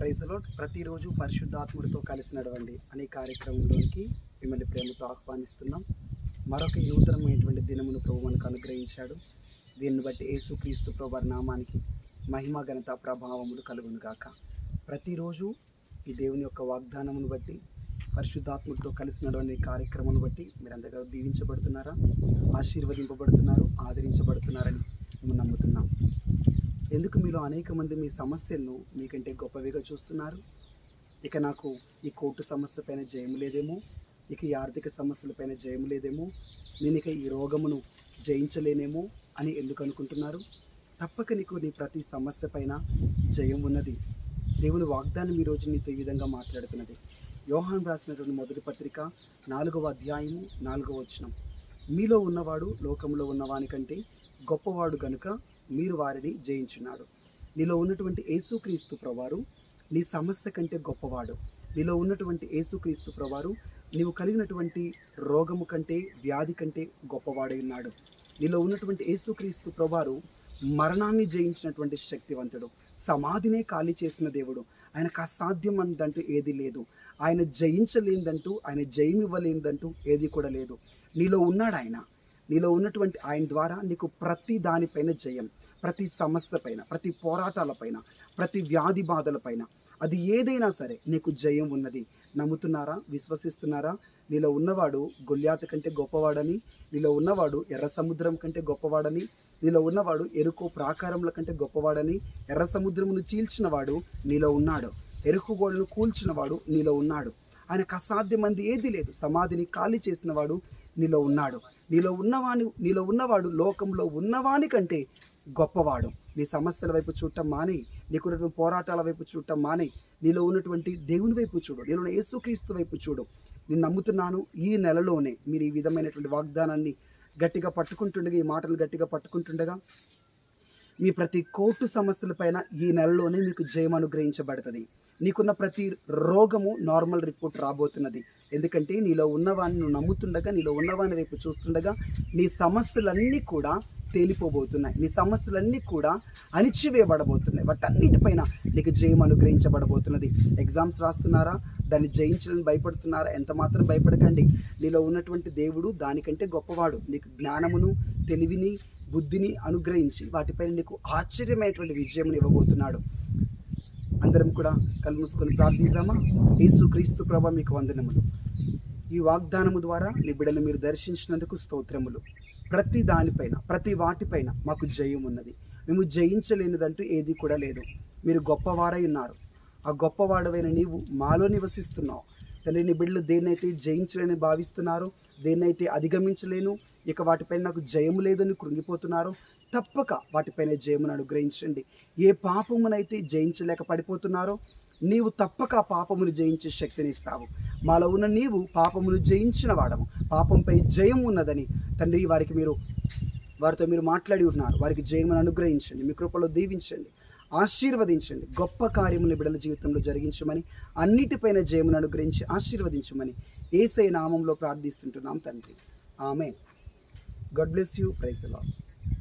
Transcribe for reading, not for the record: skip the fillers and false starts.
Praise the lord. ప్రతిరోజు పరిశుద్ధాత్ముడితో కలిసి నడవండి అనే కార్యక్రమంలోనికి మిమ్మల్ని ప్రేమతో ఆహ్వానిస్తున్నాం. మరొక నూతనమైనటువంటి దినమును ప్రభు మనకు అనుగ్రహించాడు. దీన్ని బట్టి యేసుక్రీస్తు ప్రభు నామానికి మహిమ ఘనత ప్రభావములు కలుగును గాక. ప్రతిరోజు ఈ దేవుని యొక్క వాగ్దానమును బట్టి పరిశుద్ధాత్ముడితో కలిసి నడవని కార్యక్రమాన్ని బట్టి మీరందరూ దీవించబడుతున్నారా, ఆశీర్వదింపబడుతున్నారు, ఆదరించబడుతున్నారని మేము నమ్ముతున్నాం. ఎందుకు మీలో అనేక మంది మీ సమస్యలను మీకంటే గొప్పవిగా చూస్తున్నారు? ఇక నాకు ఈ కోర్టు సమస్య పైన జయం లేదేమో, ఇక ఈ ఆర్థిక సమస్యలపైన జయం లేదేమో, నేను ఇక ఈ రోగమును జయించలేనేమో అని ఎందుకు అనుకుంటున్నారు? తప్పక నీకు నీ ప్రతి సమస్య పైన జయం ఉన్నది. దేవుని వాగ్దానం ఈరోజు నీతో ఈ విధంగా మాట్లాడుతున్నది. యోహాను రాసినటువంటి మొదటి పత్రిక 4వ అధ్యాయము 4వ వచనం. మీలో ఉన్నవాడు లోకంలో ఉన్నవాని కంటే గొప్పవాడు గనుక మీరు వారిని జయించున్నాడు. నీలో ఉన్నటువంటి యేసుక్రీస్తు ప్రభువారు నీ సమస్య కంటే గొప్పవాడు. నీలో ఉన్నటువంటి యేసుక్రీస్తు ప్రభువారు నీవు కలిగినటువంటి రోగము కంటే, వ్యాధి కంటే గొప్పవాడై ఉన్నాడు. నీలో ఉన్నటువంటి యేసుక్రీస్తు ప్రభువారు మరణాన్ని జయించినటువంటి శక్తివంతుడు, సమాధినే ఖాళీ చేసిన దేవుడు. ఆయనకు అసాధ్యం అందంటూ ఏది లేదు. ఆయన జయించలేనిదంటూ, ఆయన జయమివ్వలేనిదంటూ ఏది కూడా లేదు. నీలో ఉన్నాడు ఆయన. నీలో ఉన్నటువంటి ఆయన ద్వారా నీకు ప్రతి దానిపైన జయం, ప్రతి సమస్య పైన, ప్రతి పోరాటాలపైన, ప్రతి వ్యాధి బాధలపైన, అది ఏదైనా సరే నీకు జయం ఉన్నది. నమ్ముతున్నారా? విశ్వసిస్తున్నారా? నీలో ఉన్నవాడు గొల్యాతు కంటే గొప్పవాడని, నీలో ఉన్నవాడు ఎర్ర సముద్రం కంటే గొప్పవాడని, నీలో ఉన్నవాడు ఎరుకో ప్రాకారముల కంటే గొప్పవాడని, ఎర్ర సముద్రమును చీల్చినవాడు నీలో ఉన్నాడు, ఎరుకు గోడను కూల్చినవాడు నీలో ఉన్నాడు. ఆయనకు అసాధ్యమంది ఏది లేదు. సమాధిని ఖాళీ చేసినవాడు నీలో ఉన్నాడు. నీలో ఉన్నవాడు లోకంలో ఉన్నవాని కంటే గొప్పవాడు. నీ సమస్యల వైపు చూడటం మానే, నీకున్నటువంటి పోరాటాల వైపు చూడటం మానే, నీలో ఉన్నటువంటి దేవుని వైపు చూడు, నీలో ఉన్న యేసుక్రీస్తు వైపు చూడు. నేను నమ్ముతున్నాను, ఈ నెలలోనే మీరు ఈ విధమైనటువంటి వాగ్దానాన్ని గట్టిగా పట్టుకుంటుండగా, ఈ మాటలు గట్టిగా పట్టుకుంటుండగా మీ ప్రతి కోర్టు సమస్యలపైన ఈ నెలలోనే మీకు జయం అనుగ్రహించబడుతుంది. నీకున్న ప్రతి రోగము నార్మల్ రిపోర్ట్ రాబోతున్నది. ఎందుకంటే నీలో ఉన్నవాన్ని నువ్వు నమ్ముతుండగా, నీలో ఉన్నవాని వైపు చూస్తుండగా నీ సమస్యలన్నీ కూడా తేలిపోబోతున్నాయి. నీ సమస్యలన్నీ కూడా అణిచివేయబడబోతున్నాయి. వాటన్నిటిపైన నీకు జయం అనుగ్రహించబడబోతున్నది. ఎగ్జామ్స్ రాస్తున్నారా? దాన్ని జయించాలని భయపడుతున్నారా? ఎంత మాత్రం భయపడకండి. నీలో ఉన్నటువంటి దేవుడు దానికంటే గొప్పవాడు. నీకు జ్ఞానమును, తెలివిని, బుద్ధిని అనుగ్రహించి వాటిపైన నీకు ఆశ్చర్యమైనటువంటి విజయం ఇవ్వబోతున్నాడు. అందరం కూడా కళ్ళు మూసుకొని ప్రార్థిద్దామా? యేసుక్రీస్తు ప్రభువా మీకు వందనములు. ఈ వాగ్దానము ద్వారా నీ బిడ్డలు మీరు దర్శించినందుకు స్తోత్రములు. ప్రతి దానిపైన, ప్రతి వాటిపైన మాకు జయం ఉన్నది. మేము జయించలేనిదంటూ ఏది కూడా లేదు. మీరు గొప్పవారై ఉన్నారు. ఆ గొప్పవాడవైన నీవు మాలో నివసిస్తున్నావు. తండ్రి, నీ బిడ్డలు దేన్నైతే జయించలేని భావిస్తున్నారో, దేన్నైతే అధిగమించలేను, ఇక వాటిపైన నాకు జయము లేదని కృంగిపోతున్నారో, తప్పక వాటిపైన జయమును అనుగ్రహించండి. ఏ పాపమునైతే జయించలేక పడిపోతున్నారో, నీవు తప్పక ఆ పాపమును జయించే శక్తిని ఇస్తావు. మాలో ఉన్న నీవు పాపమును జయించిన వాడము, పాపంపై జయం ఉన్నదని తండ్రి వారితో మీరు మాట్లాడి ఉన్నారు. వారికి జయమును అనుగ్రహించండి, మీ కృపలో దీవించండి, ఆశీర్వదించండి. గొప్ప కార్యములు బిడ్డల జీవితంలో జరిగించమని, అన్నిటిపైన జయమును అనుగ్రహించి ఆశీర్వదించమని యేసయ్య నామంలో ప్రార్థిస్తుంటున్నాం తండ్రి. Amen. God bless you. Praise the lord.